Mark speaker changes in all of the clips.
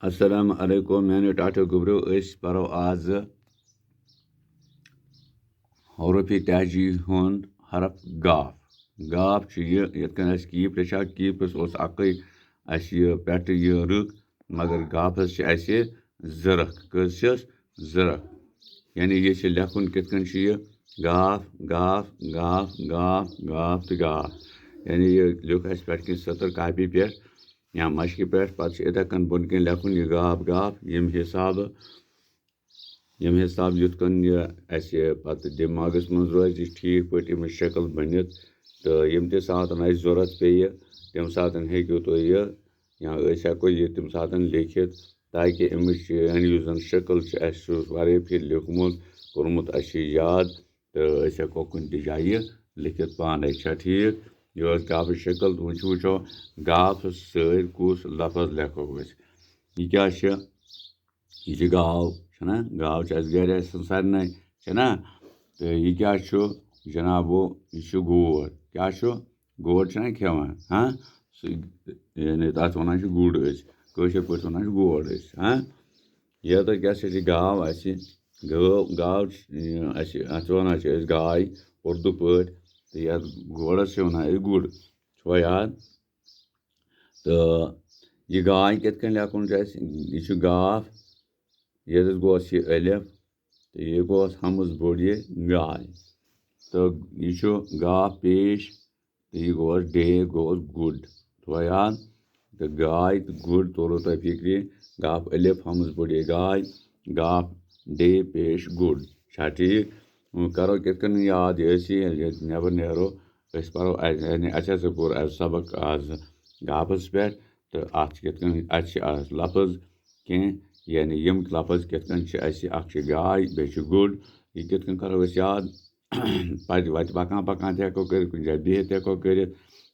Speaker 1: अस्सलाम वालेकुम मैंने टाटो गुब्रो परो आज हरफी तहजी हुंद हरफ गाफ गाफ कीप कीपस पे रख मगर गाफस जरख कस जरख यानी ये लेखुन कित गाफ गाफ गाफ गाफ गाफ तो गाफ यानी ये लिख पे सतर कापी पे या मशक पे पे कन बोन कन लेखुन यह गाफ गाफ यम हिसाब युथ कन पे दिमागस मज रोज ठीक पे शक्ल बनित तो यम ते सात जरूरत पे तम सात हेकू तुम या हेको यह तम सात लिखित ताकि अमिच जन शक्ल वारिया फिर लिखमुत कोर्मुत याद तो हेको कुन जाए लिखित पाने ठीक यह गाफ शक्ल वो गाफ सर कुस लफज लेखो यह क्या यह गाव छना गाव गर सारे छना तो यह क्या जनाब वो यह गोर क्या गोर छना खेवान हाँ यानी तथ वन गुड़ कशर पे वन गोर हाँ यह तो क्या गाव गाव अत वन गाय उर्दू पे तो यह गोड़स वन गुड़ छो याद तो यह गाय कित लेखुन यह गाफ ये गोस यह अलिफ तो यह गोस हमज बोड़ ये गाय तो यह गाफ पेश तो यह गोस डे गोस गुड तो याद तो गाय तो गुड तोरो तुम फिक्र गाफ अलिफ हमज बोड़ ये गाय गाफ डे पेश गुड ठीक करो कित याद ये नबर नेरो परो अस कोर सबक आज गाफस पे तो अत लफज कह यानी यम लफज कित गाय बे गुड यह कित करो याद पे वत पकान पकान हेको कर कुछ जाए बिहित हेको कर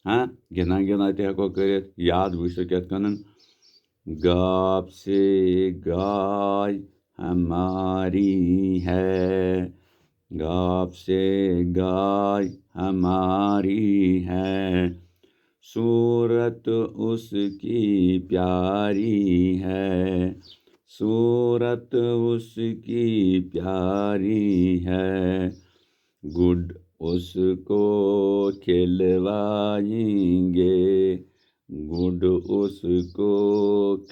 Speaker 1: हाँ गिंदान गिंदान हेको कर याद वो कित गाफ से गाय हमारी है गाफ से गाय हमारी है सूरत उसकी प्यारी है सूरत उसकी प्यारी है गुड उसको खिलवाएंगे गुड उसको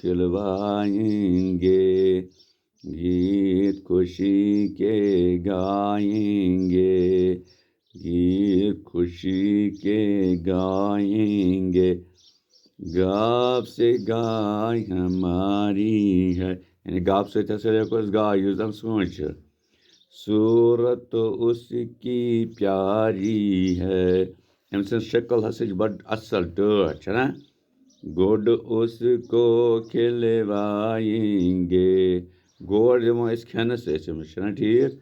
Speaker 1: खिलवाएंगे गीत खुशी के गाएंगे गीत खुशी के गाएंगे गाफ से गाय हमारी है यानी गाफ से गाय जन सोच सूरत उसकी प्यारी है अम शक्ल हसा बड़ असल टट ना गुड उसको खिलवाएंगे गोड़ दिमो खेनस ठीक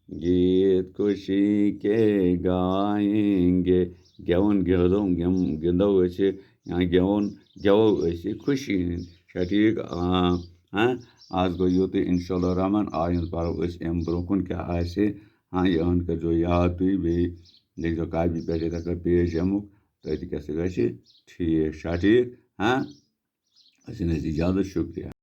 Speaker 1: गीत खुशी के गाएंगे गेवन गिंदो या गेवन गेवो खुशी ठीक हाँ आज गो युत इंशाअल्लाह रहमान आयन परो अम ब्रोह क्या हाँ यह करो याद तुम बे लिखो कापी पे पेज अमुक तथ क्या ठीक ठीक हाँ ज्यादा शुक्रिया।